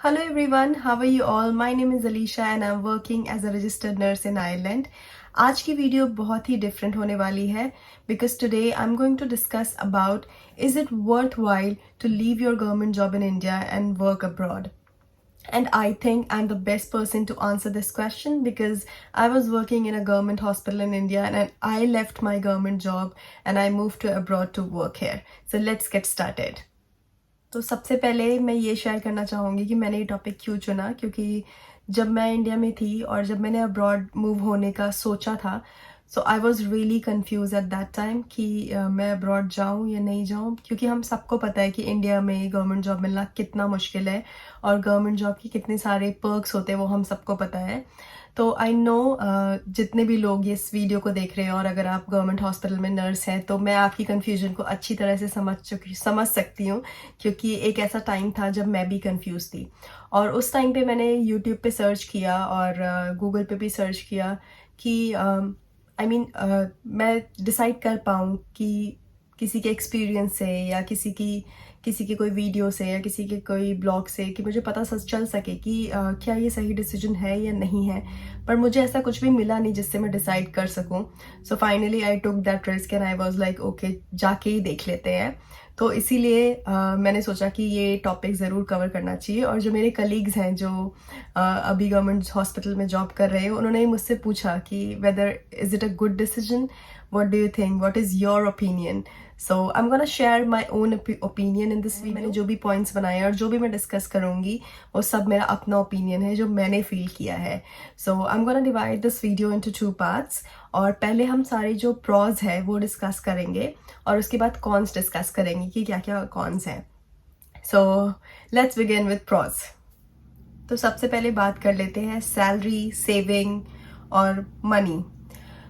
Hello everyone, how are you all? My name is Alicia and I'm working as a registered nurse in Ireland. आज की video बहुत ही different होने वाली है because today I'm going to discuss about is it worthwhile to leave your government job in India and work abroad? And I think I'm the best person to answer this question because I was working in a government hospital in India and I left my government job and I moved to abroad to work here. So let's get started. तो सबसे पहले मैं ये share करना चाहूँगी कि मैंने ये टॉपिक क्यों चुना, क्योंकि जब मैं इंडिया में थी और जब मैंने अब्रॉड मूव होने का सोचा था, so I was really confused at that time कि मैं अब्रॉड जाऊँ या नहीं जाऊँ, क्योंकि हम सबको पता है कि इंडिया में गवर्नमेंट जॉब मिलना कितना मुश्किल है और गवर्नमेंट जॉब के कितने सारे पर्क्स होते हैं वो हम सबको पता है। तो आई नो जितने भी लोग इस वीडियो को देख रहे हैं और अगर आप गवर्नमेंट हॉस्पिटल में नर्स हैं तो मैं आपकी कन्फ्यूजन को अच्छी तरह से समझ सकती हूँ, क्योंकि एक ऐसा टाइम था जब मैं भी कंफ्यूज थी। और उस टाइम पे मैंने यूट्यूब पे सर्च किया और गूगल पे भी सर्च किया कि मैं डिसाइड कर पाऊँ कि किसी के एक्सपीरियंस से या किसी के कोई वीडियो से या किसी के कोई ब्लॉग से कि मुझे पता चल सके कि क्या ये सही डिसीजन है या नहीं है। पर मुझे ऐसा कुछ भी मिला नहीं जिससे मैं डिसाइड कर सकूं। So finally I took that risk and I was like okay, जाके ही देख लेते हैं। तो इसीलिए मैंने सोचा कि ये टॉपिक ज़रूर कवर करना चाहिए। और जो मेरे कलीग्स हैं जो अभी गवर्नमेंट हॉस्पिटल में जॉब कर रहे हैं, उन्होंने मुझसे पूछा कि whether is it a good decision, what do you think, what is your opinion. So I am gonna share my own opinion in this video. मैंने जो भी पॉइंट्स बनाए और जो भी मैं डिस्कस करूंगी वो सब मेरा अपना ओपिनियन है जो मैंने फील किया है। So I am gonna divide this video into 2 parts. और पहले हम सारे जो प्रॉज है वो डिस्कस करेंगे और उसके बाद कॉन्स डिस्कस करेंगे कि क्या क्या कॉन्स हैं। So let's begin with pros. तो सबसे पहले बात कर लेते हैं सैलरी, सेविंग और मनी।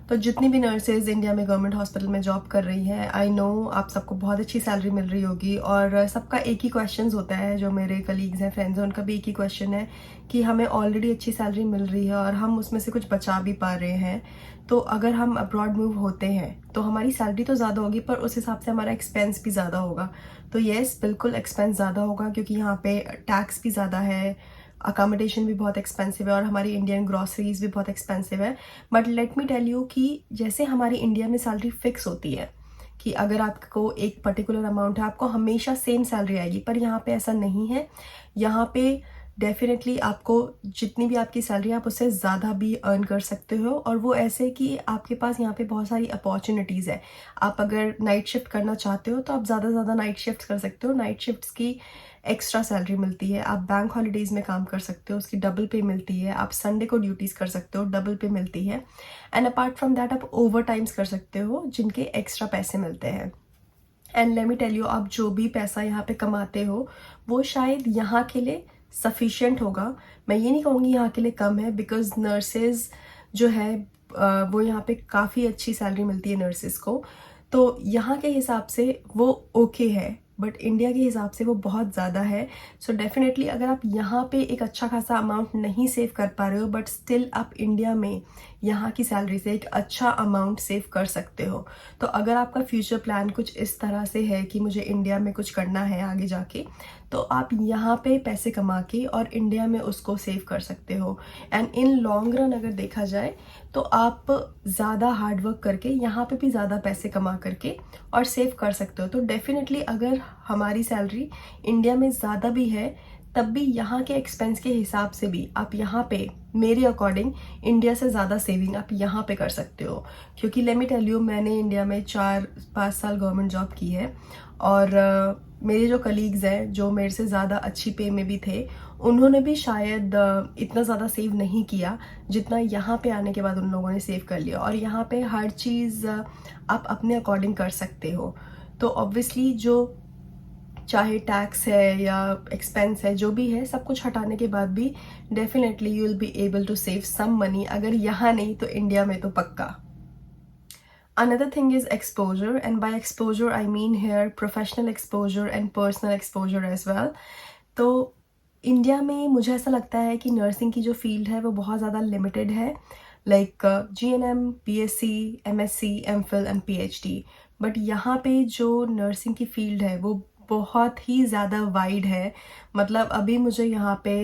तो जितनी भी नर्सेज इंडिया में गवर्नमेंट हॉस्पिटल में जॉब कर रही हैं, आई नो आप सबको बहुत अच्छी सैलरी मिल रही होगी और सबका एक ही क्वेश्चन होता है, जो मेरे कलीग्स हैं, फ्रेंड्स हैं, उनका भी एक ही क्वेश्चन है कि हमें ऑलरेडी अच्छी सैलरी मिल रही है और हम उसमें से कुछ बचा भी पा रहे हैं। तो अगर हम अब्रॉड मूव होते हैं तो हमारी सैलरी तो ज़्यादा होगी पर उस हिसाब से हमारा एक्सपेंस भी ज़्यादा होगा। तो येस, बिल्कुल एक्सपेंस ज़्यादा होगा क्योंकि यहाँ पे टैक्स भी ज़्यादा है, अकोमोडेशन भी बहुत एक्सपेंसिव है और हमारी इंडियन ग्रॉसरीज भी बहुत एक्सपेंसिव है। But let me tell you कि जैसे हमारी इंडिया में सैलरी फिक्स होती है कि अगर आपको एक पर्टिकुलर अमाउंट है, आपको हमेशा सेम सैलरी आएगी, पर यहाँ पे ऐसा नहीं है। यहाँ पे डेफिनेटली आपको जितनी भी आपकी सैलरी, आप उससे ज़्यादा भी अर्न कर सकते हो। और वो ऐसे कि आपके पास यहाँ पे बहुत सारी अपॉर्चुनिटीज़ है। आप अगर नाइट शिफ्ट करना चाहते हो तो आप ज़्यादा नाइट शिफ्ट कर सकते हो, नाइट शिफ्ट्स की एक्स्ट्रा सैलरी मिलती है। आप बैंक हॉलीडेज़ में काम कर सकते हो, उसकी डबल पे मिलती है। आप संडे को ड्यूटीज़ कर सकते हो, डबल पे मिलती है। एंड अपार्ट फ्रॉम दैट आप ओवर टाइम्स कर सकते हो जिनके एक्स्ट्रा पैसे मिलते हैं। And let me tell you, आप जो भी पैसा यहाँ पे कमाते हो वो शायद यहाँ के लिए सफिशिएंट होगा। मैं ये नहीं कहूँगी यहाँ के लिए कम है, बिकॉज नर्सेज जो है वो यहाँ पे काफ़ी अच्छी सैलरी मिलती है नर्सेज को। तो यहाँ के हिसाब से वो ओके है, बट इंडिया के हिसाब से वो बहुत ज़्यादा है। सो डेफिनेटली अगर आप यहाँ पे एक अच्छा खासा अमाउंट नहीं सेव कर पा रहे हो, बट स्टिल आप इंडिया में यहाँ की सैलरी से एक अच्छा अमाउंट सेव कर सकते हो। तो अगर आपका फ्यूचर प्लान कुछ इस तरह से है कि मुझे इंडिया में कुछ करना है आगे जाके, तो आप यहाँ पे पैसे कमा के और इंडिया में उसको सेव कर सकते हो। एंड इन लॉन्ग रन अगर देखा जाए तो आप ज़्यादा हार्ड वर्क करके यहाँ पे भी ज़्यादा पैसे कमा करके और सेव कर सकते हो। तो डेफिनेटली अगर हमारी सैलरी इंडिया में ज़्यादा भी है, तब भी यहाँ के एक्सपेंस के हिसाब से भी आप यहाँ पे मेरे अकॉर्डिंग इंडिया से ज़्यादा सेविंग आप यहाँ पे कर सकते हो। क्योंकि लेट मी टेल यू, मैंने इंडिया में 4-5 साल गवर्नमेंट जॉब की है और मेरे जो कलीग्स हैं जो मेरे से ज़्यादा अच्छी पे में भी थे, उन्होंने भी शायद इतना ज़्यादा सेव नहीं किया जितना यहाँ पे आने के बाद उन लोगों ने सेव कर लिया। और यहाँ पे हर चीज़ आप अपने अकॉर्डिंग कर सकते हो। तो ऑब्वियसली जो चाहे टैक्स है या एक्सपेंस है, जो भी है, सब कुछ हटाने के बाद भी definitely you will be able to save some money. अगर यहाँ नहीं तो इंडिया में तो पक्का। Another thing is exposure, and by exposure I mean here professional exposure and personal exposure as well. तो इंडिया में मुझे ऐसा लगता है कि नर्सिंग की जो फील्ड है वो बहुत ज़्यादा लिमिटेड है, like GNM, BSc, MSc, MPhil and PhD। But यहाँ पे जो नर्सिंग की फील्ड है वो बहुत ही ज़्यादा वाइड है। मतलब अभी मुझे यहाँ पे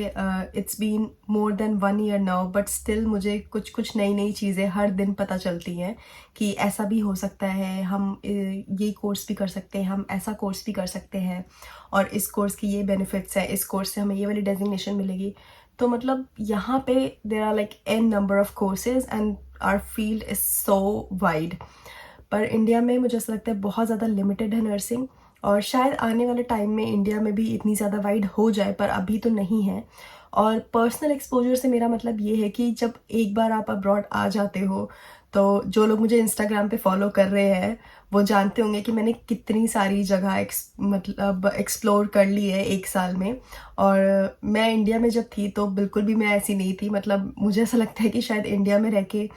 it's been more than 1 year now, but still मुझे कुछ कुछ नई नई चीज़ें हर दिन पता चलती हैं कि ऐसा भी हो सकता है, हम ये कोर्स भी कर सकते हैं, हम ऐसा कोर्स भी कर सकते हैं, और इस कोर्स की ये बेनिफिट्स है, इस कोर्स से हमें ये वाली डेजिग्नेशन मिलेगी। तो मतलब यहाँ पे there are like an number of courses and our field is so wide. पर इंडिया में मुझे ऐसा लगता है बहुत ज़्यादा लिमिटेड है नर्सिंग, और शायद आने वाले टाइम में इंडिया में भी इतनी ज़्यादा वाइड हो जाए, पर अभी तो नहीं है। और पर्सनल एक्सपोजर से मेरा मतलब ये है कि जब एक बार आप अब्रॉड आ जाते हो, तो जो लोग मुझे इंस्टाग्राम पे फॉलो कर रहे हैं वो जानते होंगे कि मैंने कितनी सारी जगह मतलब एक्सप्लोर कर ली है 1 साल में। और मैं इंडिया में जब थी तो बिल्कुल भी मैं ऐसी नहीं थी। मतलब मुझे ऐसा लगता है कि शायद इंडिया में रह के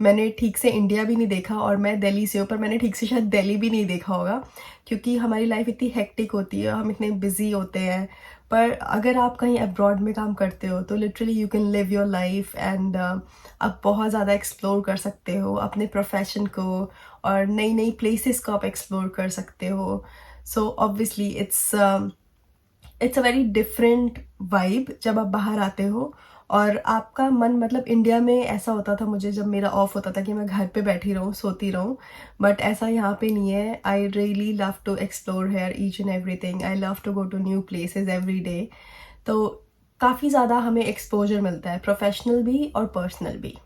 मैंने ठीक से इंडिया भी नहीं देखा, और मैं दिल्ली से हूँ पर मैंने ठीक से शायद दिल्ली भी नहीं देखा होगा, क्योंकि हमारी लाइफ इतनी हेक्टिक होती है, हम इतने बिजी होते हैं। पर अगर आप कहीं अब्रॉड में काम करते हो तो literally you can live your life and आप बहुत ज़्यादा एक्सप्लोर कर सकते हो अपने प्रोफेशन को, और नई नई प्लेसेस को आप एक्सप्लोर कर सकते हो। So obviously it's a very different vibe जब आप बाहर आते हो, और आपका मन, मतलब इंडिया में ऐसा होता था मुझे जब मेरा ऑफ होता था कि मैं घर पे बैठी रहूँ, सोती रहूँ, बट ऐसा यहाँ पे नहीं है। I really love to explore here each and everything, I love to go to new places every day. तो काफ़ी ज़्यादा हमें एक्सपोजर मिलता है, प्रोफेशनल भी और पर्सनल भी।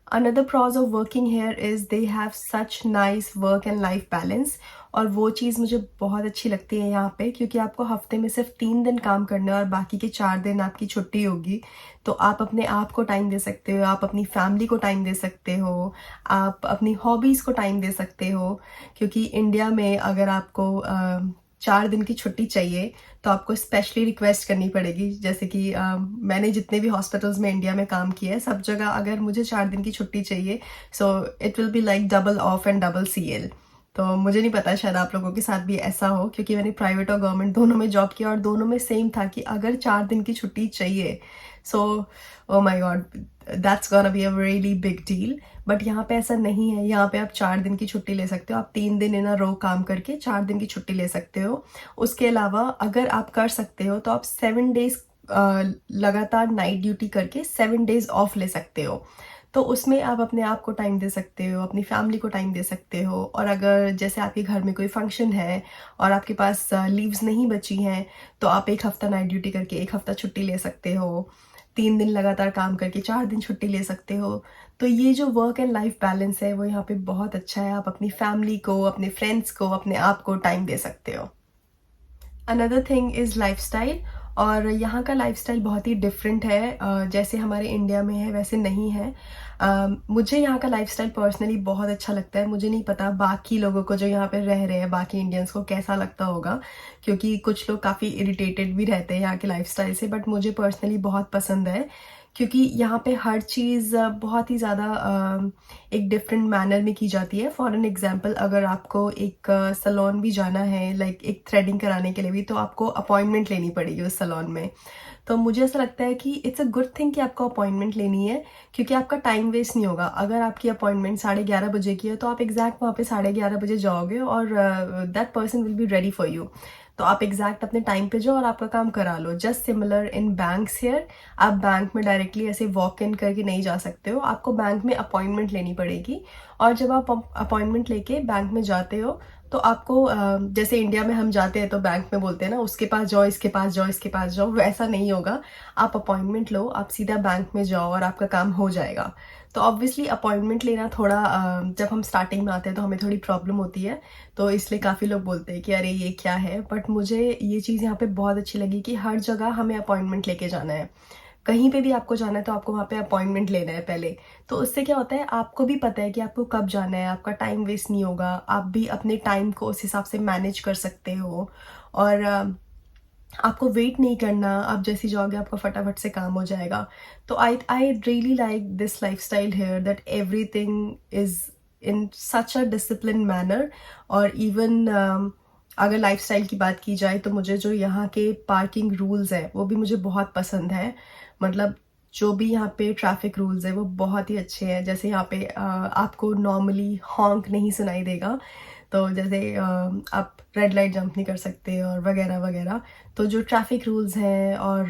Another pros of working here is they have such nice work and life balance, और वो चीज़ मुझे बहुत अच्छी लगती है यहाँ पे, क्योंकि आपको हफ्ते में सिर्फ 3 दिन काम करना है और बाकी के 4 दिन आपकी छुट्टी होगी। तो आप अपने आप को टाइम दे सकते हो, आप अपनी फैमिली को टाइम दे सकते हो, आप अपनी हॉबीज़ को टाइम दे सकते हो। क्योंकि इंडिया में अगर आपको 4 दिन की छुट्टी चाहिए तो आपको स्पेशली रिक्वेस्ट करनी पड़ेगी। जैसे कि मैंने जितने भी हॉस्पिटल्स में इंडिया में काम किया है, सब जगह अगर मुझे 4 दिन की छुट्टी चाहिए, so it will be like double of and double CL। तो मुझे नहीं पता, शायद आप लोगों के साथ भी ऐसा हो, क्योंकि मैंने प्राइवेट और गवर्नमेंट दोनों में जॉब किया और दोनों में सेम था कि अगर 4 दिन की छुट्टी चाहिए, so oh my God, that's gonna be a really big deal. But यहाँ पे ऐसा नहीं है। यहाँ पे आप 4 दिन की छुट्टी ले सकते हो, आप 3 दिन इन अ रो काम करके 4 दिन की छुट्टी ले सकते हो। उसके अलावा अगर आप कर सकते हो तो आप 7 डेज लगातार नाइट ड्यूटी करके 7 डेज ऑफ ले सकते हो। तो उसमें आप अपने आप को टाइम दे सकते हो, अपनी फैमिली को टाइम दे सकते हो। और अगर जैसे आपके घर में कोई फंक्शन है और आपके पास लीव्स नहीं बची हैं, तो आप 1 हफ्ता नाइट ड्यूटी करके 1 हफ्ता छुट्टी ले सकते हो। 3 दिन लगातार काम करके 4 दिन छुट्टी ले सकते हो। तो ये जो वर्क एंड लाइफ बैलेंस है वो यहाँ पे बहुत अच्छा है। आप अपनी फैमिली को, अपने फ्रेंड्स को, अपने आप को टाइम दे सकते हो। अनदर थिंग इज़ लाइफस्टाइल, और यहाँ का लाइफस्टाइल बहुत ही डिफरेंट है। जैसे हमारे इंडिया में है वैसे नहीं है। मुझे यहाँ का लाइफस्टाइल पर्सनली बहुत अच्छा लगता है। मुझे नहीं पता बाकी लोगों को जो यहाँ पे रह रहे हैं, बाकी इंडियंस को कैसा लगता होगा, क्योंकि कुछ लोग काफ़ी इरिटेटेड भी रहते हैं यहाँ के लाइफस्टाइल से, बट मुझे पर्सनली बहुत पसंद है। क्योंकि यहाँ पे हर चीज़ बहुत ही ज़्यादा एक डिफरेंट मैनर में की जाती है। फॉर एन एग्जांपल, अगर आपको एक सैलून भी जाना है, लाइक एक थ्रेडिंग कराने के लिए भी, तो आपको अपॉइंटमेंट लेनी पड़ेगी उस सैलून में। तो मुझे ऐसा लगता है कि इट्स अ गुड थिंग कि आपको अपॉइंटमेंट लेनी है, क्योंकि आपका टाइम वेस्ट नहीं होगा। अगर आपकी अपॉइंटमेंट 11:30 बजे की है तो आप एग्जैक्ट वहाँ पे 11:30 बजे जाओगे, और that person will be ready for you. तो आप एग्जैक्ट अपने टाइम पे जाओ और आपका काम करा लो। Just similar in banks here, आप बैंक में डायरेक्टली ऐसे वॉक इन करके नहीं जा सकते हो, आपको बैंक में अपॉइंटमेंट लेनी पड़ेगी। और जब आप अपॉइंटमेंट लेके बैंक में जाते हो तो आपको जैसे इंडिया में हम जाते हैं तो बैंक में बोलते हैं ना, उसके पास जाओ, इसके पास जाओ, इसके पास जाओ, वैसा नहीं होगा। आप अपॉइंटमेंट लो, आप सीधा बैंक में जाओ और आपका काम हो जाएगा। तो ऑब्वियसली अपॉइंटमेंट लेना थोड़ा जब हम स्टार्टिंग में आते हैं तो हमें थोड़ी प्रॉब्लम होती है, तो इसलिए काफ़ी लोग बोलते हैं कि अरे ये क्या है। बट मुझे ये चीज़ यहाँ पे बहुत अच्छी लगी कि हर जगह हमें अपॉइंटमेंट लेके जाना है। कहीं पे भी आपको जाना है तो आपको वहाँ पे अपॉइंटमेंट लेना है पहले। तो उससे क्या होता है, आपको भी पता है कि आपको कब जाना है, आपका टाइम वेस्ट नहीं होगा, आप भी अपने टाइम को उस हिसाब से मैनेज कर सकते हो। और आपको वेट नहीं करना, आप जैसे जाओगे आपका फटाफट से काम हो जाएगा। तो आई really like this lifestyle here, that everything is in such a discipline manner. और इवन अगर लाइफस्टाइल की बात की जाए तो मुझे जो यहाँ के पार्किंग रूल्स हैं वो भी मुझे बहुत पसंद है। मतलब जो भी यहाँ पे ट्रैफिक रूल्स है वो बहुत ही अच्छे हैं। जैसे यहाँ पे आपको नॉर्मली हॉन्क नहीं सुनाई देगा, तो जैसे आप रेड लाइट जंप नहीं कर सकते और वगैरह वगैरह। तो जो ट्रैफिक रूल्स हैं और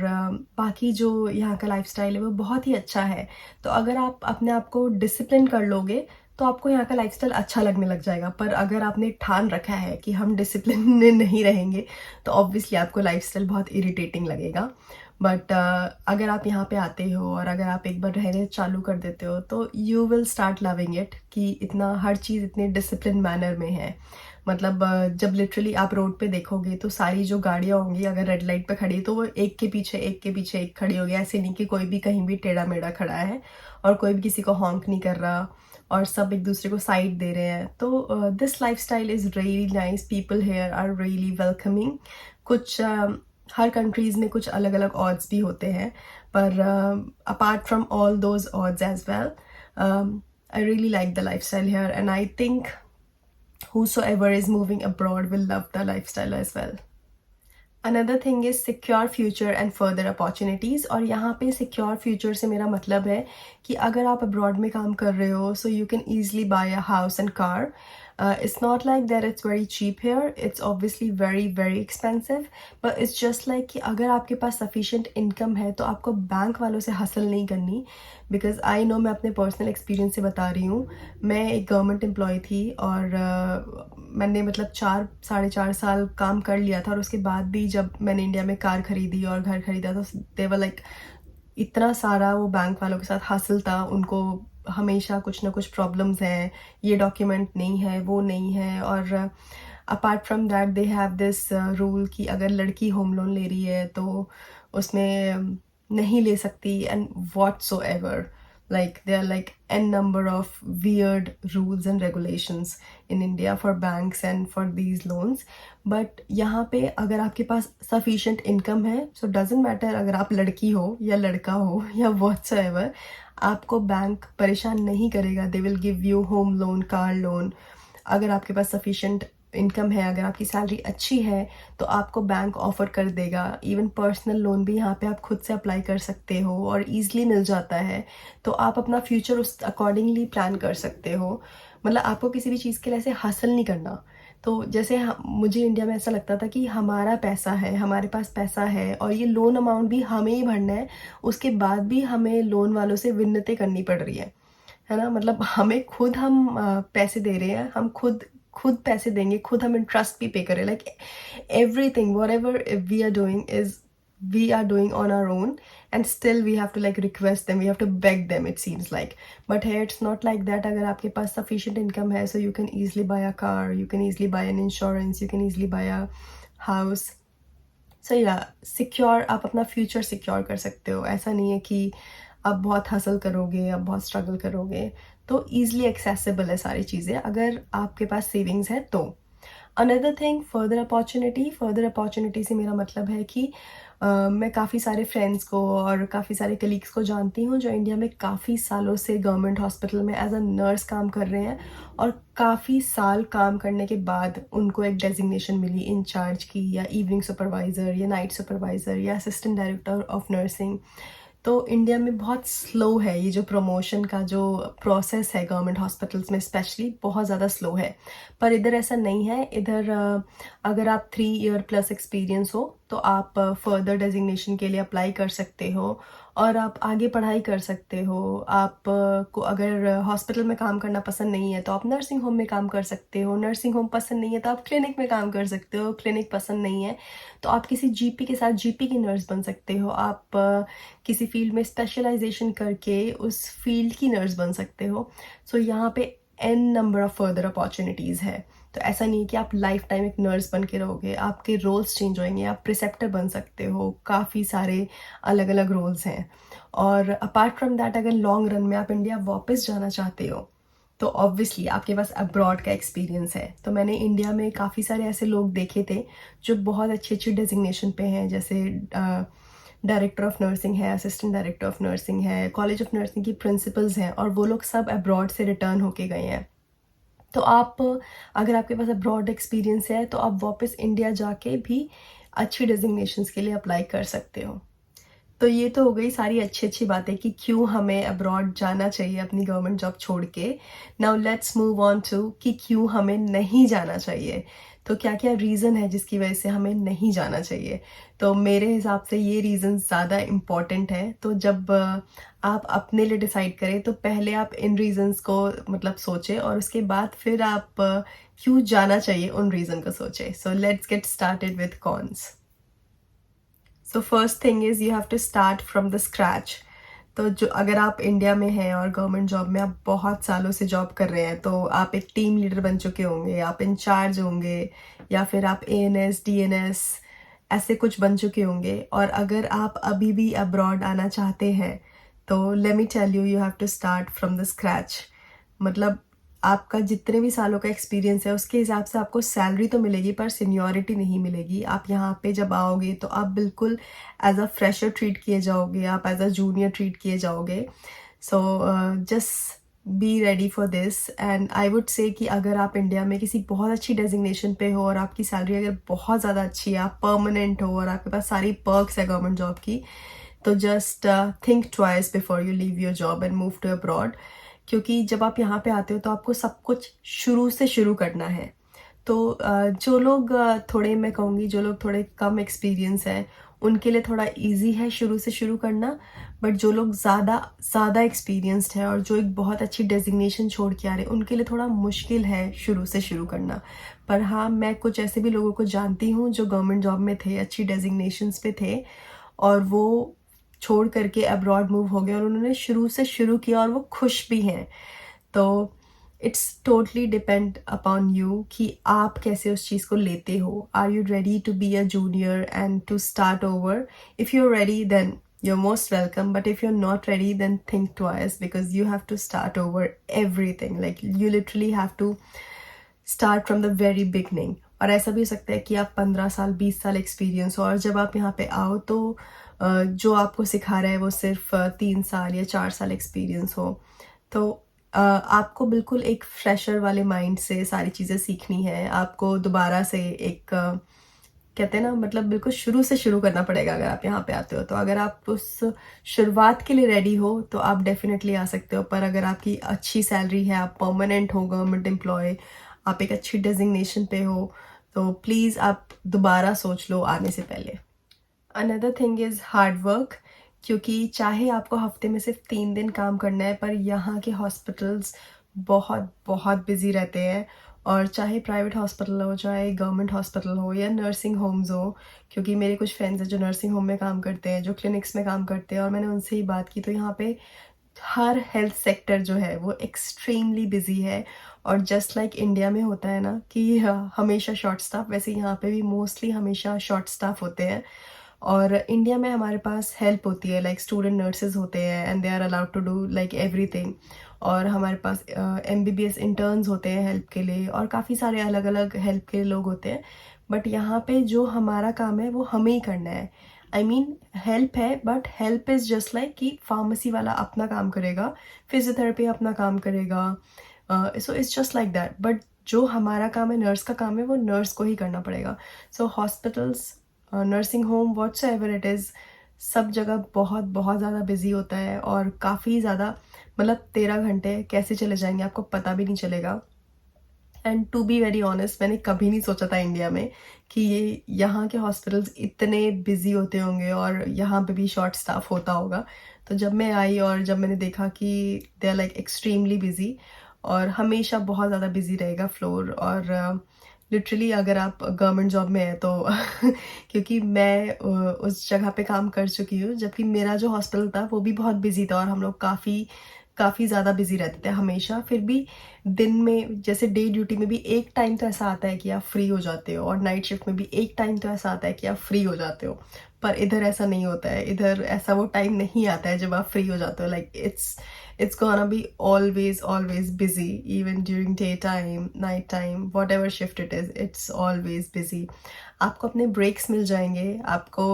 बाकी जो यहाँ का लाइफस्टाइल है वो बहुत ही अच्छा है। तो अगर आप अपने आप को डिसिप्लिन कर लोगे तो आपको यहाँ का लाइफस्टाइल अच्छा लगने लग जाएगा। पर अगर आपने ठान रखा है कि हम डिसिप्लिन में नहीं रहेंगे तो ऑब्वियसली आपको लाइफस्टाइल बहुत इरिटेटिंग लगेगा। बट अगर आप यहाँ पे आते हो और अगर आप एक बार रहने चालू कर देते हो तो you will start loving it, कि इतना हर चीज़ इतने डिसिप्लिन मैनर में है। मतलब जब लिटरली आप रोड पे देखोगे तो सारी जो गाड़ियाँ होंगी अगर रेड लाइट पे खड़ी है तो वो एक के पीछे एक के पीछे एक खड़ी होगी। ऐसे नहीं कि कोई भी कहीं भी टेढ़ा मेढ़ा खड़ा है और कोई भी किसी को हॉन्क नहीं कर रहा और सब एक दूसरे को साइड दे रहे हैं। तो this life style is really nice, people here are really welcoming. कुछ हर कंट्रीज़ में कुछ अलग अलग ऑड्स भी होते हैं, पर apart from all those odds as well, I really like the life style here and I think whosoever is moving abroad will love the lifestyle as well. Another thing is secure future and further opportunities। और यहाँ पे secure future से मेरा मतलब है कि अगर आप abroad में काम कर रहे हो so you can easily buy a house and car। It's not like that it's very cheap here, it's obviously very expensive, but it's just like कि अगर आपके पास sufficient income है तो आपको बैंक वालों से हसल नहीं करनी। बिकॉज आई नो, मैं अपने पर्सनल एक्सपीरियंस से बता रही हूँ। मैं एक गवर्नमेंट एम्प्लॉय थी और मैंने मतलब 4-4.5 साल काम कर लिया था और उसके बाद भी जब मैंने इंडिया में कार खरीदी और घर खरीदा तो दे वर लाइक इतना सारा वो बैंक वालों के साथ हासिल था। उनको हमेशा कुछ ना कुछ प्रॉब्लम्स हैं, ये डॉक्यूमेंट नहीं है, वो नहीं है। और apart from that they have this rule कि अगर लड़की होम लोन ले रही है तो उसमें नहीं ले सकती and whatsoever, like there are like n number of weird rules and regulations in India for banks and for these loans। but यहाँ पे अगर आपके पास sufficient income है so doesn't matter अगर आप लड़की हो या लड़का हो या whatsoever, आपको बैंक परेशान नहीं करेगा। they will give you home loan, car loan। अगर आपके पास sufficient इनकम है, अगर आपकी सैलरी अच्छी है तो आपको बैंक ऑफर कर देगा। इवन पर्सनल लोन भी यहाँ पे आप खुद से अप्लाई कर सकते हो और ईजिली मिल जाता है। तो आप अपना फ्यूचर उस अकॉर्डिंगली प्लान कर सकते हो। मतलब आपको किसी भी चीज़ के लिए ऐसे हासिल नहीं करना। तो जैसे मुझे इंडिया में ऐसा लगता था कि हमारा पैसा है, हमारे पास पैसा है और ये लोन अमाउंट भी हमें ही भरना है, उसके बाद भी हमें लोन वालों से विन्नतें करनी पड़ रही है ना। मतलब हमें खुद हम पैसे दे रहे हैं, हम खुद पैसे देंगे, खुद हम इंटरेस्ट भी पे करें। Like everything whatever we are doing is we are doing on our own, and still we have to like request them, we have to beg them, it seems like। but here it's not like that। अगर आपके पास sufficient income है so you can easily buy a car, you can easily buy an insurance, you can easily buy a house। so yeah, secure, आप अपना future secure कर सकते हो। ऐसा नहीं है कि आप बहुत हसल करोगे, आप बहुत स्ट्रगल करोगे। तो ईजिली एक्सेसिबल है सारी चीज़ें अगर आपके पास सेविंग्स है तो। अनदर थिंग, फर्दर अपॉर्चुनिटी से मेरा मतलब है कि मैं काफ़ी सारे फ्रेंड्स को और काफ़ी सारे कलीग्स को जानती हूँ जो इंडिया में काफ़ी सालों से गवर्नमेंट हॉस्पिटल में एज अ नर्स काम कर रहे हैं और काफ़ी साल काम करने के बाद उनको एक डेजिग्नेशन मिली इंचार्ज की, या इवनिंग सुपरवाइज़र, या नाइट सुपरवाइज़र, या असिस्टेंट डायरेक्टर ऑफ नर्सिंग। तो इंडिया में बहुत स्लो है ये जो प्रमोशन का जो प्रोसेस है, गवर्नमेंट हॉस्पिटल्स में स्पेशली बहुत ज़्यादा स्लो है। पर इधर ऐसा नहीं है। इधर अगर आप 3 ईयर प्लस एक्सपीरियंस हो तो आप फर्दर डेजिग्नेशन के लिए अप्लाई कर सकते हो और आप आगे पढ़ाई कर सकते हो। आप को अगर हॉस्पिटल में काम करना पसंद नहीं है तो आप नर्सिंग होम में काम कर सकते हो। नर्सिंग होम पसंद नहीं है तो आप क्लिनिक में काम कर सकते हो। क्लिनिक पसंद नहीं है तो आप किसी जीपी के साथ जीपी की नर्स बन सकते हो। आप किसी फील्ड में स्पेशलाइजेशन करके उस फील्ड की नर्स बन सकते हो। सो यहाँ पे n number of further opportunities है। तो ऐसा नहीं है कि आप लाइफ टाइम एक नर्स बन के रहोगे, आपके रोल्स चेंज होंगे। आप प्रिसेप्टर बन सकते हो, काफ़ी सारे अलग अलग रोल्स हैं। और अपार्ट फ्रॉम दैट, अगर लॉन्ग रन में आप इंडिया वापस जाना चाहते हो तो ऑब्वियसली आपके पास अब्रॉड का एक्सपीरियंस है। तो मैंने इंडिया में काफ़ी सारे ऐसे लोग देखे थे जो बहुत अच्छी अच्छी डेजिग्नेशन पे हैं, जैसे डायरेक्टर ऑफ नर्सिंग है, असिस्टेंट डायरेक्टर ऑफ नर्सिंग है, कॉलेज ऑफ नर्सिंग की प्रिंसिपल्स हैं, और वो लोग सब अब्रॉड से रिटर्न होके गए हैं। तो आप, अगर आपके पास अब्रॉड एक्सपीरियंस है तो आप वापस इंडिया जाके भी अच्छी डेजिग्नेशंस के लिए अप्लाई कर सकते हो। तो ये तो हो गई सारी अच्छी-अच्छी बातें कि क्यों हमें अब्रॉड जाना चाहिए अपनी गवर्नमेंट जॉब छोड़ के। Now let's move on to कि क्यों हमें नहीं जाना चाहिए। तो क्या-क्या रीज़न है जिसकी वजह से हमें नहीं जाना चाहिए? तो मेरे हिसाब से ये रीज़न ज़्यादा इम्पोर्टेंट है। तो जब आप अपने लिए डिसाइड करें तो पहले आप इन रीज़न्स को मतलब सोचें और उसके बाद फिर आप क्यों जाना चाहिए उन रीज़न को सोचें। So let's get started with cons. So first thing is you have to start from the scratch. तो जो अगर आप इंडिया में हैं और गवर्नमेंट जॉब में आप बहुत सालों से जॉब कर रहे हैं तो आप एक टीम लीडर बन चुके होंगे, आप इंचार्ज होंगे या फिर आप एएनएस, डीएनएस ऐसे कुछ बन चुके होंगे। और अगर आप अभी भी अब्रॉड आना चाहते हैं तो let me tell you, you have to start from the scratch. मतलब आपका जितने भी सालों का एक्सपीरियंस है उसके हिसाब से आपको सैलरी तो मिलेगी पर सीनियॉरिटी नहीं मिलेगी। आप यहाँ पे जब आओगे तो आप बिल्कुल एज अ फ्रेशर ट्रीट किए जाओगे, आप एज अ जूनियर ट्रीट किए जाओगे। So just be ready for this. And I would say कि अगर आप इंडिया में किसी बहुत अच्छी डेजिग्नेशन पे हो और आपकी सैलरी अगर बहुत ज़्यादा अच्छी है, आप परमानेंट हो और आपके पास सारी पर्क्स है गवर्नमेंट जॉब की, तो just think twice before you leave your job and move to abroad. क्योंकि जब आप यहाँ पे आते हो तो आपको सब कुछ शुरू से शुरू करना है। तो जो लोग थोड़े, मैं कहूँगी जो लोग थोड़े कम एक्सपीरियंस हैं उनके लिए थोड़ा इजी है शुरू से शुरू करना। बट जो लोग ज़्यादा ज़्यादा एक्सपीरियंस्ड है और जो एक बहुत अच्छी डेजिग्नेशन छोड़ के आ रहे हैं उनके लिए थोड़ा मुश्किल है शुरू से शुरू करना। पर हाँ, मैं कुछ ऐसे भी लोगों को जानती हूँ जो गवर्नमेंट जॉब में थे, अच्छी डेजिग्नेशंस पे थे और वो छोड़ करके अब्रॉड मूव हो गए और उन्होंने शुरू से शुरू किया और वो खुश भी हैं। तो it's totally depend upon you कि आप कैसे उस चीज़ को लेते हो। Are you ready to be a junior and to start over? If you are ready then you're most welcome, but if you're not ready then think twice because you have to start over everything. Like you literally have to start from the very beginning. और ऐसा भी हो सकता है कि आप 15 साल 20 साल एक्सपीरियंस हो और जब आप यहाँ पे आओ तो जो आपको सिखा रहा है वो सिर्फ 3 साल या 4 साल एक्सपीरियंस हो। तो आपको बिल्कुल एक फ्रेशर वाले माइंड से सारी चीज़ें सीखनी है। आपको दोबारा से एक कहते हैं ना, मतलब बिल्कुल शुरू से शुरू करना पड़ेगा अगर आप यहाँ पे आते हो। तो अगर आप उस शुरुआत के लिए रेडी हो तो आप डेफिनेटली आ सकते हो। पर अगर आपकी अच्छी सैलरी है, आप परमानेंट हो, गवर्नमेंट एम्प्लॉय, आप एक अच्छी डेजिग्नेशन पे हो, तो प्लीज़ आप दोबारा सोच लो आने से पहले। Another thing is hard work. क्योंकि चाहे आपको हफ्ते में सिर्फ 3 दिन काम करना है पर यहाँ के हॉस्पिटल्स बहुत बहुत बिजी रहते हैं। और चाहे प्राइवेट हॉस्पिटल हो, चाहे गवर्नमेंट हॉस्पिटल हो या नर्सिंग होम्स हो, क्योंकि मेरे कुछ फ्रेंड्स हैं जो नर्सिंग होम में काम करते हैं, जो क्लिनिक्स में काम करते हैं और मैंने उनसे ही बात की तो यहाँ पे हर हेल्थ सेक्टर जो है वो एक्सट्रीमली बिजी है। और जस्ट लाइक इंडिया में होता है ना कि हमेशा शॉर्ट स्टाफ, वैसे यहाँ पे भी मोस्टली हमेशा शॉर्ट स्टाफ होते हैं। और इंडिया में हमारे पास हेल्प होती है, लाइक स्टूडेंट नर्सेज होते हैं and they are allowed to do like everything. और हमारे पास एमबीबीएस इंटर्न्स होते हैं हेल्प के लिए और काफ़ी सारे अलग अलग हेल्प के लिए लोग होते हैं। बट यहाँ पे जो हमारा काम है वो हमें ही करना है। आई मीन हेल्प है but help is just like कि फार्मेसी वाला अपना काम करेगा, फिजियोथेरेपी अपना काम करेगा, so it's just like that. But जो हमारा काम है, नर्स का काम है, वो नर्स को ही करना पड़ेगा। So hospitals, nursing home, whatsoever it is, सब जगह बहुत बहुत ज़्यादा बिजी होता है और काफ़ी ज़्यादा, मतलब 13 घंटे कैसे चले जाएंगे आपको पता भी नहीं चलेगा। And to be very honest, मैंने कभी नहीं सोचा था इंडिया में कि ये यहाँ के हॉस्पिटल्स इतने बिजी होते होंगे और यहाँ पे भी शॉर्ट स्टाफ होता होगा। तो जब मैं आई और जब मैंने देखा कि they are like extremely busy और हमेशा बहुत ज़्यादा बिजी रहेगा फ्लोर। और लिटरली अगर आप गवर्नमेंट जॉब में है तो क्योंकि मैं उस जगह पे काम कर चुकी हूँ, जबकि मेरा जो हॉस्पिटल था वो भी बहुत बिजी था और हम लोग काफ़ी काफ़ी ज़्यादा बिजी रहते थे हमेशा। फिर भी दिन में जैसे डे ड्यूटी में भी एक टाइम तो ऐसा आता है कि आप फ्री हो जाते हो और नाइट शिफ्ट में भी एक टाइम तो ऐसा आता है कि आप फ्री हो जाते हो। पर इधर ऐसा नहीं होता है, इधर ऐसा वो टाइम नहीं आता है जब आप फ्री हो जाते हो। Like it's gonna be always busy, even during daytime, night time, whatever shift it is, it's always busy. आपको अपने ब्रेक्स मिल जाएंगे, आपको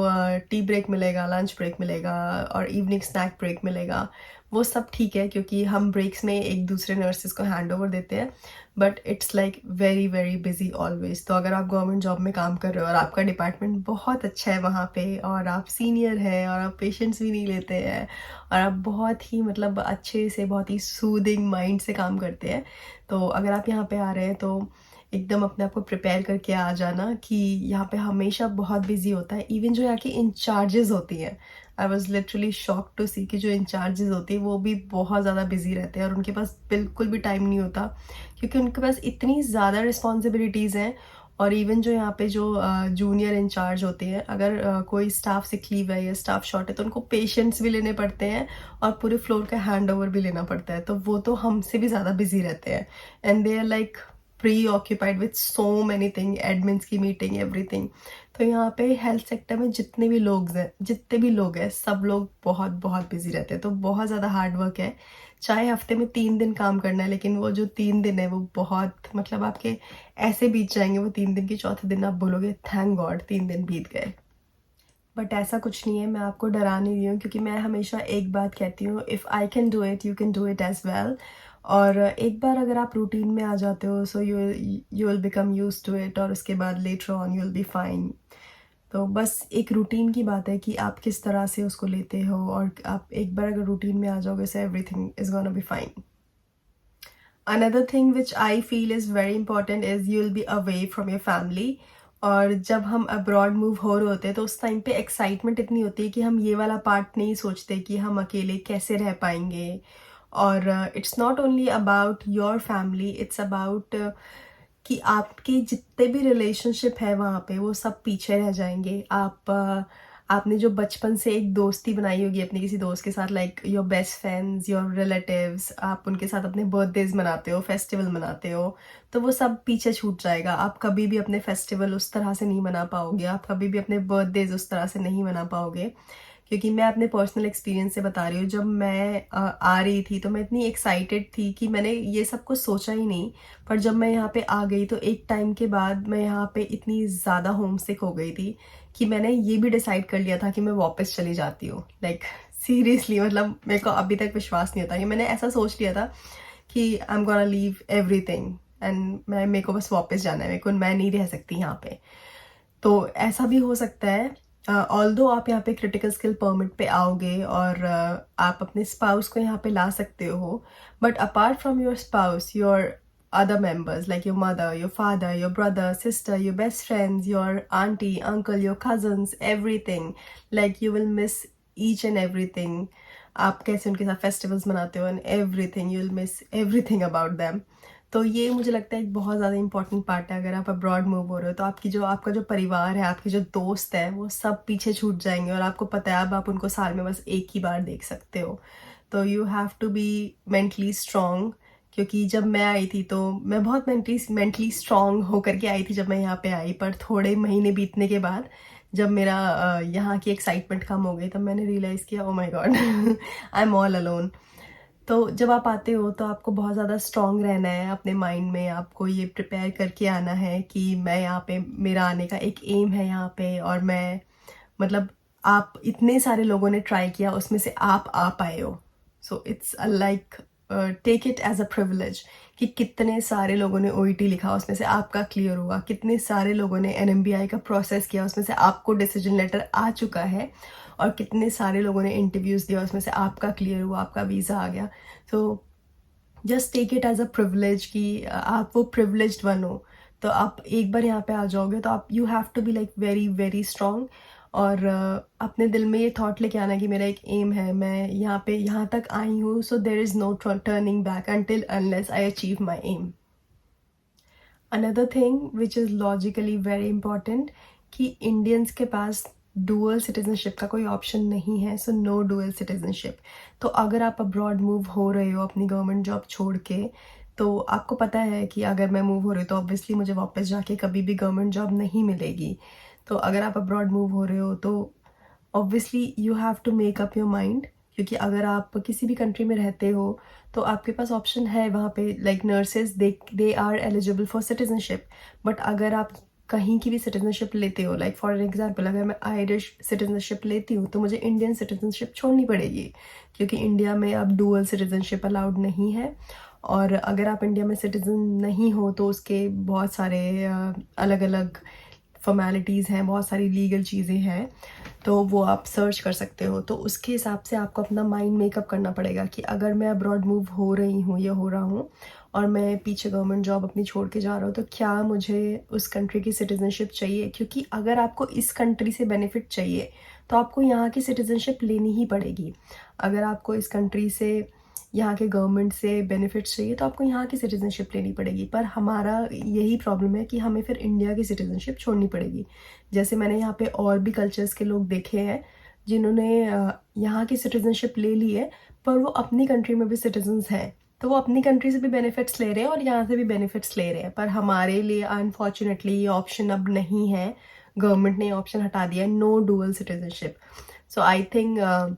टी ब्रेक मिलेगा, लंच ब्रेक मिलेगा और इवनिंग स्नैक ब्रेक मिलेगा। वो सब ठीक है क्योंकि हम ब्रेक्स में एक दूसरे नर्सेस को हैंड ओवर देते हैं, but it's like very very busy always. तो अगर आप गवर्नमेंट जॉब में काम कर रहे हो और आपका डिपार्टमेंट बहुत अच्छा है वहाँ पे, और आप सीनियर हैं और आप पेशेंट्स भी नहीं लेते हैं, और आप बहुत ही मतलब अच्छे से, बहुत ही सूदिंग माइंड से काम करते हैं, तो अगर आप यहाँ पे आ रहे हैं तो एकदम अपने आप को प्रिपेयर करके आ जाना कि यहाँ पे हमेशा बहुत बिजी होता है। इवन जो यहाँ की इंचार्जेस होती हैं, I was literally shock to see कि जो इंचार्जेस होती है वो भी बहुत ज़्यादा बिजी रहते हैं और उनके पास बिल्कुल भी टाइम नहीं होता, क्योंकि उनके पास इतनी ज़्यादा रिस्पॉन्सिबिलिटीज़ हैं। और इवन जो यहाँ पे जो जूनियर इंचार्ज होते हैं, अगर कोई स्टाफ सिक लीव है या स्टाफ शॉर्ट है तो उनको पेशेंट्स भी लेने पड़ते हैं और पूरे फ्लोर का हैंड ओवर भी लेना पड़ता है, तो वो तो हमसे भी ज़्यादा बिजी रहते हैं। And they are like preoccupied with so many thing, admins की मीटिंग, एवरीथिंग। तो यहाँ पे हेल्थ सेक्टर में जितने भी लोग हैं सब लोग बहुत बहुत बिजी रहते हैं, तो बहुत ज़्यादा हार्ड वर्क है। चाहे हफ्ते में 3 दिन काम करना है, लेकिन वो जो 3 दिन है वो बहुत मतलब आपके ऐसे बीत जाएंगे, वो 3 दिन की चौथे दिन आप बोलोगे थैंक गॉड 3 दिन बीत गए। बट ऐसा कुछ नहीं है, मैं आपको डरा नहीं रही हूँ, क्योंकि मैं हमेशा एक बात कहती हूँ, if I can do it you can do it as well. और एक बार अगर आप रूटीन में आ जाते हो, so you will become use to it, और उसके बाद later on you will be fine. तो बस एक रूटीन की बात है कि आप किस तरह से उसको लेते हो, और आप एक बार अगर रूटीन में आ जाओगे so everything is gonna be fine. Another thing which I feel is very important is you will be away from your family। और जब हम अब्रॉड मूव हो रहे होते हैं तो उस टाइम पे एक्साइटमेंट इतनी होती है कि हम ये वाला पार्ट नहीं सोचते कि हम अकेले कैसे रह पाएंगे। और it's not only about your family, it's about कि आपके जितने भी रिलेशनशिप है वहाँ पे वो सब पीछे रह जाएंगे। आपने जो बचपन से एक दोस्ती बनाई होगी अपने किसी दोस्त के साथ, like your best friends, your relatives, आप उनके साथ अपने बर्थडेज मनाते हो, फेस्टिवल मनाते हो, तो वो सब पीछे छूट जाएगा। आप कभी भी अपने फेस्टिवल उस तरह से नहीं मना पाओगे, आप कभी भी अपने बर्थडेज उस तरह से नहीं मना पाओगे। क्योंकि मैं अपने पर्सनल एक्सपीरियंस से बता रही हूँ, जब मैं आ रही थी तो मैं इतनी एक्साइटेड थी कि मैंने ये सब कुछ सोचा ही नहीं। पर जब मैं यहाँ पे आ गई तो एक टाइम के बाद मैं यहाँ पे इतनी ज़्यादा होम सिक हो गई थी कि मैंने ये भी डिसाइड कर लिया था कि मैं वापस चली जाती हूँ। लाइक सीरियसली, मतलब मेरे को अभी तक विश्वास नहीं होता कि मैंने ऐसा सोच लिया था कि आई am gonna leave everything and मेरे को बस वापस जाना है, मैं नहीं रह सकती यहाँ पे। तो ऐसा भी हो सकता है। ऑल्दो आप यहाँ पे क्रिटिकल स्किल परमिट पे आओगे और आप अपने स्पाउस को यहाँ पे ला सकते हो, but apart from your spouse, your other members like your mother, your father, your brother, sister, your best friends, your auntie, uncle, your cousins, everything, like you will miss each and everything। आप कैसे उनके साथ festivals मनाते हो, and everything, you will miss everything about them। तो ये मुझे लगता है एक बहुत ज़्यादा इंपॉर्टेंट पार्ट है। अगर आप अब्रॉड मूव हो रहे हो तो आपका जो परिवार है, आपके जो दोस्त है, वो सब पीछे छूट जाएंगे, और आपको पता है अब आप उनको साल में बस एक ही बार देख सकते हो। तो you have to be mentally strong, क्योंकि जब मैं आई थी तो मैं बहुत मेंटली स्ट्रांग होकर के आई थी जब मैं यहाँ पे आई, पर थोड़े महीने बीतने के बाद जब मेरा यहाँ की एक्साइटमेंट कम हो गई, तब मैंने रियलाइज़ किया, ओ my God I am all alone. तो जब आप आते हो तो आपको बहुत ज़्यादा स्ट्रांग रहना है अपने माइंड में, आपको ये प्रिपेयर करके आना है कि मैं यहाँ पे, मेरा आने का एक एम है यहाँ पे, और मैं मतलब आप इतने सारे लोगों ने ट्राई किया, उसमें से आप आ पाए हो। So it's like take it as a privilege कि कितने सारे लोगों ने ओईटी लिखा, उसमें से आपका क्लियर हुआ, कितने सारे लोगों ने एनएमबीआई का प्रोसेस किया, उसमें से आपको डिसीजन लेटर आ चुका है, और कितने सारे लोगों ने इंटरव्यूज़ दिया, उसमें से आपका क्लियर हुआ, आपका वीज़ा आ गया। तो just take it as a privilege कि आप वो प्रिविलेज्ड वन हो। तो आप एक बार यहाँ पे आ जाओगे तो आप you have to be like very very strong, और अपने दिल में ये थॉट लेके आना कि मेरा एक एम है, मैं यहाँ तक आई हूँ, so there is no turning back until unless I achieve my aim. Another thing which is logically very important कि इंडियंस के पास डुअल सिटीजनशिप का कोई ऑप्शन नहीं है, सो नो डुअल सिटीजनशिप। तो अगर आप अब्रॉड मूव हो रहे हो अपनी गवर्नमेंट जॉब छोड़ के, तो आपको पता है कि अगर मैं मूव हो रही हूँ तो ऑब्वियसली मुझे वापस जाके कभी भी गवर्नमेंट जॉब नहीं मिलेगी। तो अगर आप अब्रॉड मूव हो रहे हो तो obviously you have to make up your mind क्योंकि अगर आप किसी भी कंट्री में रहते हो तो आपके पास ऑप्शन है वहाँ पे, like nurses they are eligible for citizenship. But अगर आप कहीं की भी सिटीजनशिप लेते हो, लाइक फॉर एग्जांपल अगर मैं आयरिश सिटीजनशिप लेती हूँ तो मुझे इंडियन सिटीजनशिप छोड़नी पड़ेगी, क्योंकि इंडिया में अब डुअल सिटीजनशिप अलाउड नहीं है। और अगर आप इंडिया में सिटीजन नहीं हो तो उसके बहुत सारे अलग अलग फॉर्मेलिटीज़ हैं, बहुत सारी लीगल चीज़ें हैं, तो वो आप सर्च कर सकते हो। तो उसके हिसाब से आपको अपना माइंड मेकअप करना पड़ेगा कि अगर मैं अब्रॉड मूव हो रही हूँ या हो रहा हूँ और मैं पीछे गवर्नमेंट जॉब अपनी छोड़ के जा रहा हूँ, तो क्या मुझे उस कंट्री की सिटीजनशिप चाहिए? क्योंकि अगर आपको इस कंट्री से बेनिफिट चाहिए तो आपको यहाँ की सिटीजनशिप लेनी ही पड़ेगी। अगर आपको इस कंट्री से, यहाँ के गवर्नमेंट से बेनिफिट्स चाहिए तो आपको यहाँ की सिटीजनशिप लेनी पड़ेगी। पर हमारा यही प्रॉब्लम है कि हमें फिर इंडिया की सिटीजनशिप छोड़नी पड़ेगी। जैसे मैंने यहाँ पे और भी कल्चर्स के लोग देखे हैं जिन्होंने यहाँ की सिटीजनशिप ले ली है, पर वो अपनी कंट्री में भी सिटीजन्स हैं, तो वो अपनी कंट्री से भी बेनिफिट्स ले रहे हैं और यहाँ से भी बेनिफिट्स ले रहे हैं। पर हमारे लिए अनफॉर्चुनेटली ये ऑप्शन अब नहीं है, गवर्नमेंट ने ये ऑप्शन हटा दिया है, no dual citizenship. So I think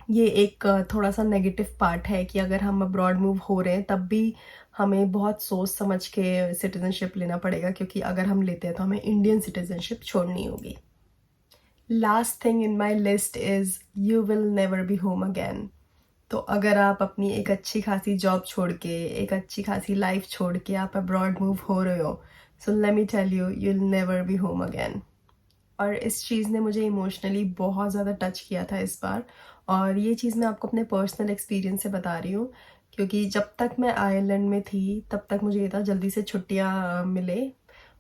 ये एक थोड़ा सा नेगेटिव पार्ट है कि अगर हम अब्रॉड मूव हो रहे हैं तब भी हमें बहुत सोच समझ के सिटीजनशिप लेना पड़ेगा, क्योंकि अगर हम लेते हैं तो हमें इंडियन सिटीजनशिप छोड़नी होगी। Last thing in my list is you will never be home again. तो अगर आप अपनी एक अच्छी खासी जॉब छोड़ के, एक अच्छी खासी लाइफ छोड़ के आप अब्रॉड मूव हो रहे हो, so let me tell you, you will never be home again. और इस चीज़ ने मुझे इमोशनली बहुत ज़्यादा टच किया था इस बार, और ये चीज़ मैं आपको अपने पर्सनल एक्सपीरियंस से बता रही हूँ, क्योंकि जब तक मैं आयरलैंड में थी तब तक मुझे ये था जल्दी से छुट्टियाँ मिले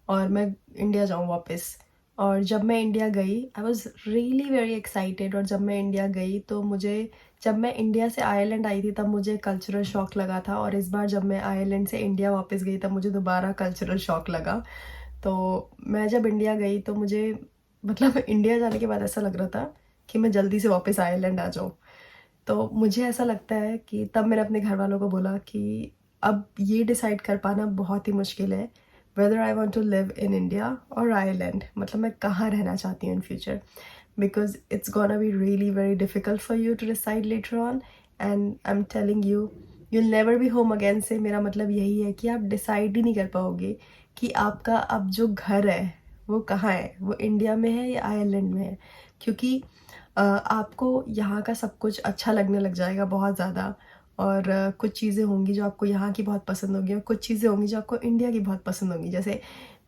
और मैं इंडिया जाऊँ वापस। और जब मैं इंडिया गई आई वॉज रियली वेरी एक्साइटेड, और जब मैं इंडिया गई तो मुझे, जब मैं इंडिया से आयरलैंड आई थी तब मुझे कल्चरल शॉक लगा था, और इस बार जब मैं आयरलैंड से इंडिया वापस गई तब मुझे दोबारा कल्चरल शॉक लगा। तो मैं जब इंडिया गई तो मुझे, मतलब इंडिया जाने के बाद ऐसा लग रहा था कि मैं जल्दी से वापस आयरलैंड आ जाऊँ। तो मुझे ऐसा लगता है कि तब मैंने अपने घर वालों को बोला कि अब ये डिसाइड कर पाना बहुत ही मुश्किल है, whether I want to live in India और आयरलैंड, मतलब मैं कहाँ रहना चाहती हूँ in future, because it's gonna be really very difficult for you to decide later on. And I am telling you, you'll never be home again से मेरा मतलब यही है कि आप डिसाइड ही नहीं कर पाओगे कि आपका अब जो घर है वो कहाँ है, वो इंडिया में है या आयरलैंड में है। क्योंकि आपको यहाँ का सब कुछ अच्छा लगने लग जाएगा बहुत ज़्यादा, और कुछ चीज़ें होंगी जो आपको यहाँ की बहुत पसंद होगी और कुछ चीज़ें होंगी जो आपको इंडिया की बहुत पसंद होंगी। जैसे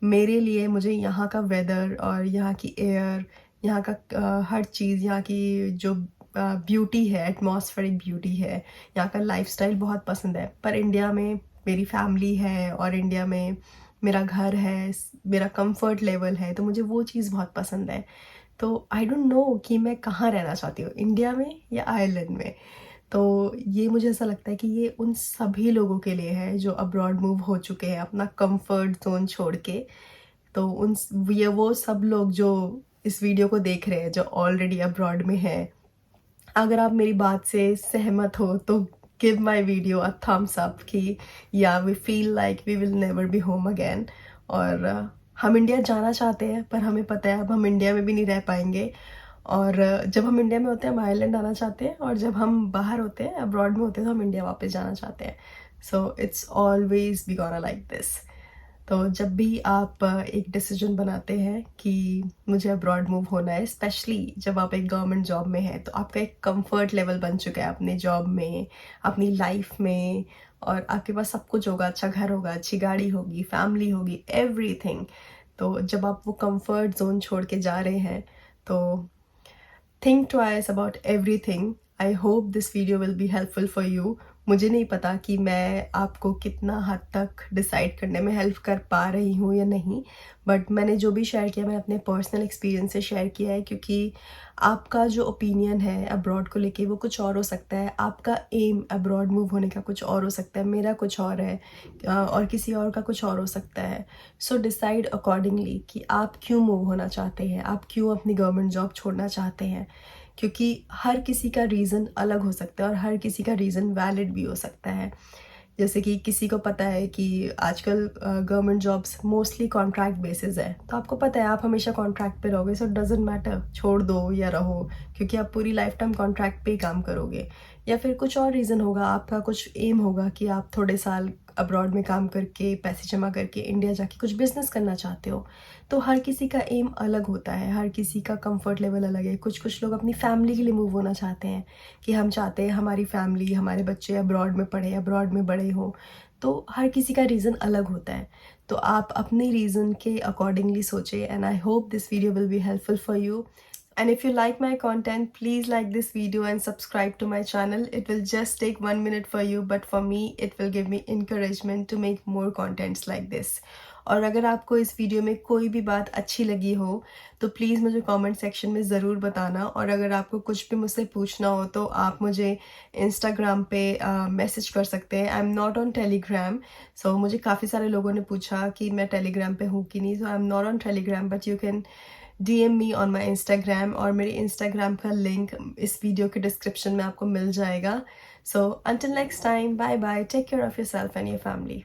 मेरे लिए, मुझे यहाँ का वेदर और यहाँ की एयर, यहाँ का हर चीज़, यहाँ की जो ब्यूटी है, एटमॉस्फेरिक ब्यूटी है, यहाँ का लाइफस्टाइल बहुत पसंद है। पर इंडिया में मेरी फैमिली है और इंडिया में मेरा घर है, मेरा कंफर्ट लेवल है, तो मुझे वो चीज़ बहुत पसंद है। तो आई डोंट नो कि मैं कहाँ रहना चाहती हूँ, इंडिया में या आयरलैंड में। तो ये मुझे ऐसा लगता है कि ये उन सभी लोगों के लिए है जो अब्रॉड मूव हो चुके हैं अपना कंफर्ट जोन छोड़ के। तो ये वो सब लोग जो इस वीडियो को देख रहे हैं जो ऑलरेडी अब्रॉड में हैं, अगर आप मेरी बात से सहमत हो तो give my video a thumbs up कि या we feel like we will never be home again. और हम इंडिया जाना चाहते हैं, पर हमें पता है अब हम इंडिया में भी नहीं रह पाएंगे। और जब हम इंडिया में होते हैं हम आयरलैंड आना चाहते हैं, और जब हम बाहर होते हैं, अब्रॉड में होते हैं, तो हम इंडिया वापस जाना चाहते हैं। So it's always be gonna like this. तो जब भी आप एक डिसीजन बनाते हैं कि मुझे अब्रॉड मूव होना है, स्पेशली जब आप एक गवर्नमेंट जॉब में हैं, तो आपका एक कंफर्ट लेवल बन चुका है अपने जॉब में, अपनी लाइफ में, और आपके पास सब कुछ होगा, अच्छा घर होगा, अच्छी गाड़ी होगी, फैमिली होगी, एवरीथिंग। तो जब आप वो कंफर्ट जोन छोड़ के जा रहे हैं तो think twice about everything. I hope this video will be helpful for you. मुझे नहीं पता कि मैं आपको कितना हद तक डिसाइड करने में हेल्प कर पा रही हूँ या नहीं, बट मैंने जो भी शेयर किया मैंने अपने पर्सनल एक्सपीरियंस से शेयर किया है, क्योंकि आपका जो ओपिनियन है अब्रॉड को लेके वो कुछ और हो सकता है, आपका एम अब्रॉड मूव होने का कुछ और हो सकता है, मेरा कुछ और है, और किसी और का कुछ और हो सकता है। सो डिसाइड अकॉर्डिंगली कि आप क्यों मूव होना चाहते हैं, आप क्यों अपनी गवर्नमेंट जॉब छोड़ना चाहते हैं, क्योंकि हर किसी का रीज़न अलग हो सकता है और हर किसी का रीज़न वैलिड भी हो सकता है। जैसे कि किसी को पता है कि आजकल government jobs mostly contract basis है, तो आपको पता है आप हमेशा कॉन्ट्रैक्ट पे रहोगे, सो डजेंट मैटर छोड़ दो या रहो, क्योंकि आप पूरी लाइफ टाइम कॉन्ट्रैक्ट पे ही काम करोगे। या फिर कुछ और रीज़न होगा, आपका कुछ एम होगा कि आप थोड़े साल अब्रॉड में काम करके पैसे जमा करके इंडिया जाके कुछ बिजनेस करना चाहते हो। तो हर किसी का एम अलग होता है, हर किसी का कंफर्ट लेवल अलग है। कुछ कुछ लोग अपनी फैमिली के लिए मूव होना चाहते हैं कि हम चाहते हैं हमारी फैमिली, हमारे बच्चे अब्रॉड में पढ़े, अब्रॉड में बड़े हों। तो हर किसी का रीज़न अलग होता है। तो आप अपने रीज़न के अकॉर्डिंगली सोचें, and I hope this video will be helpful for you. And if you like my content, please like this video and subscribe to my channel. It will just take 1 minute for you, but for me, it will give me encouragement to make more contents like this. और अगर आपको इस video में कोई भी बात अच्छी लगी हो तो प्लीज़ मुझे कमेंट सेक्शन में ज़रूर बताना। और अगर आपको कुछ भी मुझसे पूछना हो तो आप मुझे इंस्टाग्राम पे मैसेज कर सकते हैं। I am not on Telegram, so मुझे काफ़ी सारे लोगों ने पूछा कि मैं टेलीग्राम पे हूँ कि नहीं, so I am not on Telegram, but you can DM me on my Instagram, और मेरे इंस्टाग्राम का लिंक इस वीडियो के डिस्क्रिप्शन में आपको मिल जाएगा। So until next time, bye bye, take care of yourself and your family.